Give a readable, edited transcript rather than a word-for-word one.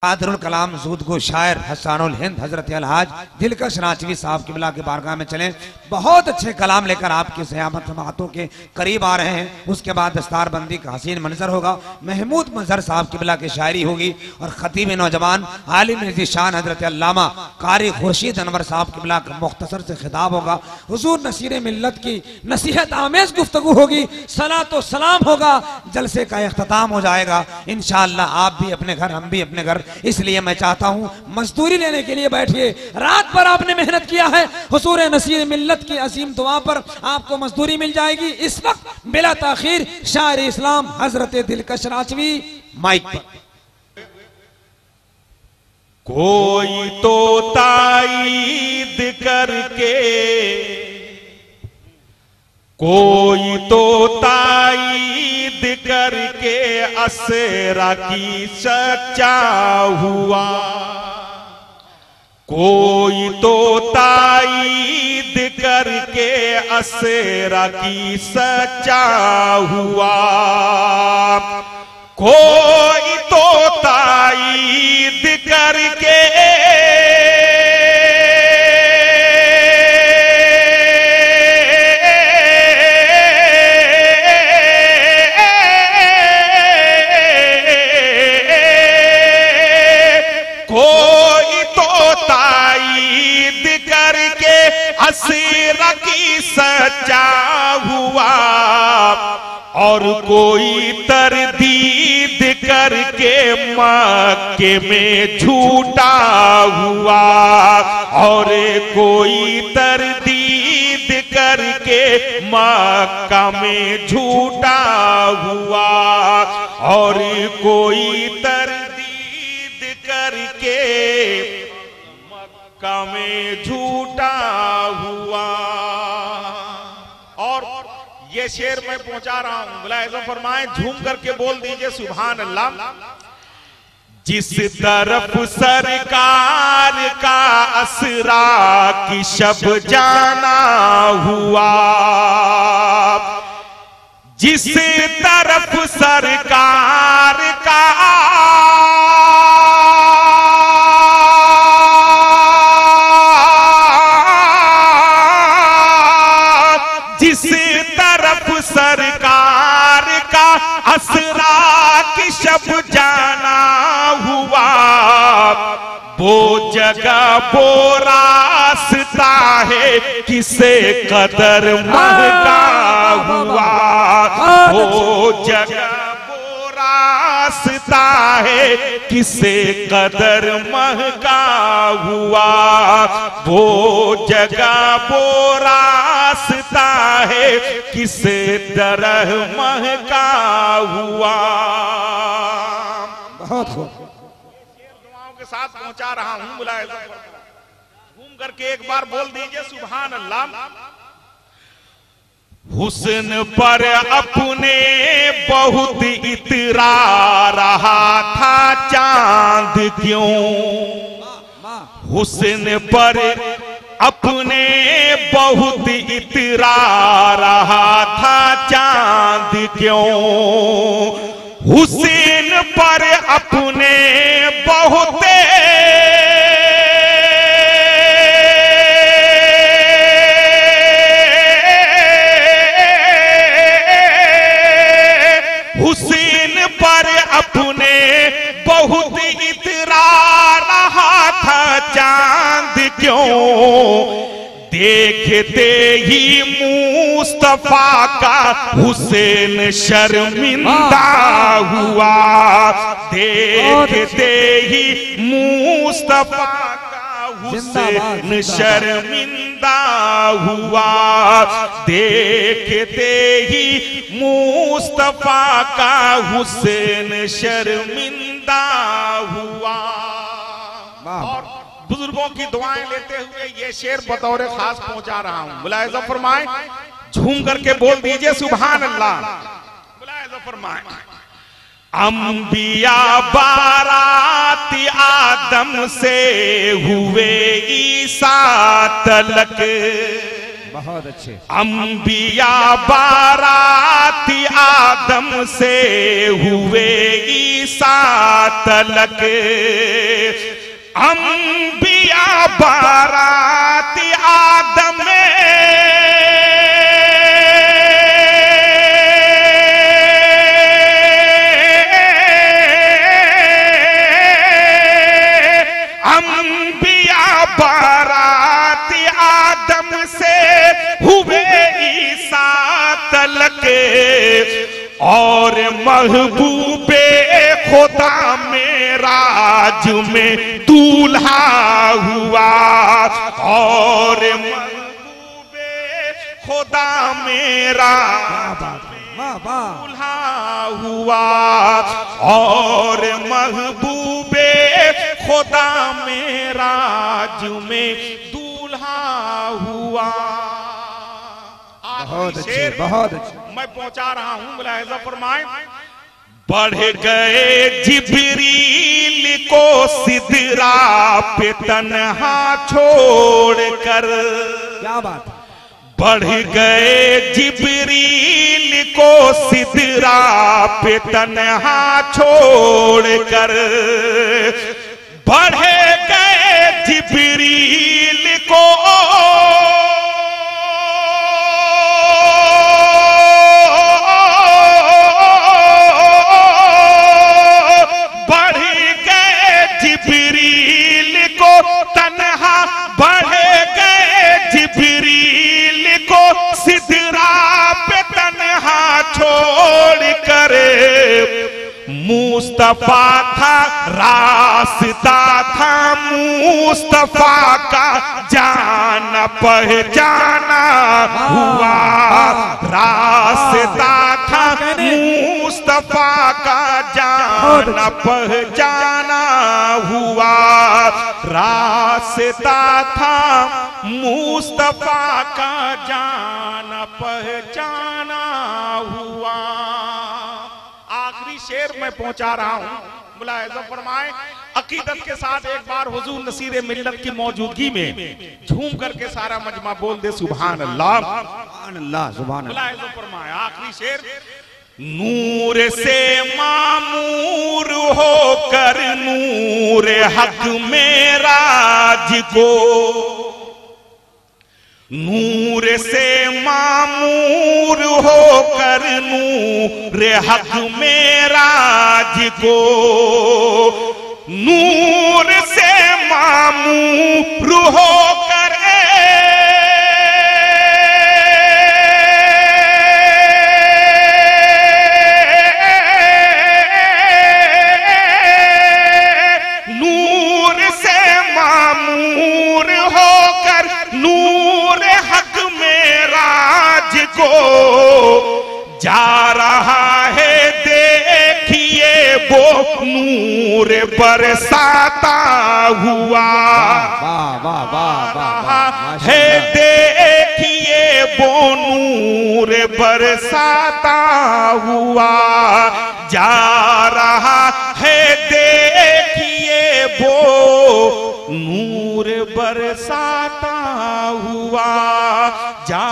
कादरुल कलाम जूद को शायर हसानुल हिंद हजरत अलहाज दिलकश रांचवी साहब किबला के बारगाह में चले। बहुत अच्छे कलाम लेकर आपके ज़ियामत के करीब आ रहे हैं। उसके बाद दस्तारबंदी का हसीन मंजर होगा। महमूद मंजर साहब किबला की शायरी होगी और खतीब नौजवान आलिम ज़ीशान हजरत अल्लामा कारी खुर्शीद अनवर साहब किबला का मुख्तसर से खिताब होगा। हुजूर नसीर मिल्लत की नसीहत आमेज गुफ्तगू होगी। सलातो सलाम होगा। जलसे का इख्तिताम हो जाएगा इंशाअल्लाह। आप भी अपने घर, हम भी अपने घर। इसलिए मैं चाहता हूं मजदूरी लेने के लिए बैठिए। रात भर आपने मेहनत किया है। हुजूर नसीर मिल्लत की असीम दुआ पर आपको मजदूरी मिल जाएगी। इस वक्त बिला ताखीर शायर इस्लाम हजरत दिलकश रांचवी माइक पर। कोई तो ताईद करके, कोई तो ताईद करके असरा की सच्चा हुआ। कोई तो ताईद करके असरा की सच्चा हुआ। कोई तो ताईद करके असरा की सच्चा हुआ। और कोई तरदीद करके मक्के में झूठा हुआ। और कोई तरदीद करके मक्का में झूठा हुआ। और कोई तरदीद करके मक्का में झूठा हुआ। और ये शेर मैं पहुंचा रहा हूं, मुलाहिज़ा फरमाएं, झूम करके बोल दीजिए सुभान अल्लाह। जिस तरफ सरकार का असरा की शब जाना हुआ। जिस तरफ सरकार का सरकार का असरा की शब जाना हुआ। वो जगह वो रास्ता है किसे कदर महंगा हुआ। वो जगह वो रास्ता है किसे कदर महंगा हुआ। वो जगह वो रास्ता है किसे तरह महका हुआ। बहुत खूब दुआओं के साथ पहुंचा रहा हूं, मुलाहिज़ा घूम करके एक बार बोल दीजिए सुभान अल्लाह। हुस्न पर अपने बहुत इतरा रहा था चांद क्यों। हुस्न पर अपने बहुत इतरा रहा था चांद क्यों। हुसैन पर अपने बहुत हुसैन पर अपने बहुत इतरा रहा था चांद क्यों। देखते ही मुस्तफा का हुसैन शर्मिंदा हुआ। देखते ही मुस्तफा का हुसैन शर्मिंदा हुआ। देखते ही मुस्तफा का हुसैन शर्मिंदा हुआ। और बुजुर्गों की दुआएं लेते हुए ये शेर बतौर खास पहुंचा रहा हूं, मुलाहिज़ा फरमाएं, झूम करके बोल दीजिए सुभान अल्लाह। मुलाहिज़ा फरमाएं, अंबिया बाराती आदम से हुए ईसा तलक। बहुत अच्छे। अंबिया बाराती आदम से हुए ईसा तलक, अंबिया बाराती आदम बाराती आदम से हुए ईसा तलक, और महबूबे खुदा में राज में दूल्हा हुआ, और महबूबे खुदा में राज में दूल्हा हुआ, और महबूबे खुदा में राज में दूल्हा हुआ। बहुत अच्छे, बहुत अच्छे। मैं पहुंचा रहा हूं, मुलाहिजा फरमाएं। बढ़ गए जिब्रील को सिदरा पे तन्हा छोड़कर, क्या बात है। बढ़ गए जिब्रील को सिदरा पे तन्हा छोड़कर, बढ़ गए जिब्रील को तन्हा, बढ़ गए जिब्रील को सिदरा पे तन्हा छोड़ कर, मुस्तफा था रास्ता था मुस्तफा का जाना पहचाना हुआ, रास्ता था मुस्तफा का जाना पहचाना हुआ, रास्ता था मुस्तफा का जाना पहचाना हुआ। आखिरी शेर में पहुंचा रहा हूं, मुलाहिजा फरमाएं। अकीदत के साथ एक बार हुजूर नसीर मिल्लत की मौजूदगी में झूम करके सारा मजमा बोल दे सुभान अल्लाह, सुभान अल्लाह, सुभान अल्लाह। मुलाहिजा फरमाएं आखिरी शेर। नूर से मामूर होकर नूर हक में राज को, नूर से मामूर होकर नूर हक में राज को, नूर से मामूर होकर नूर से मामूर होकर नूर हक में राज को जा रहा है, देखिए वो नूर बरसाता हुआ, वाह वाह वाह, है देखिए वो नूर बरसाता हुआ, जा रहा है देखिए वो नूर बरसाता हुआ, जा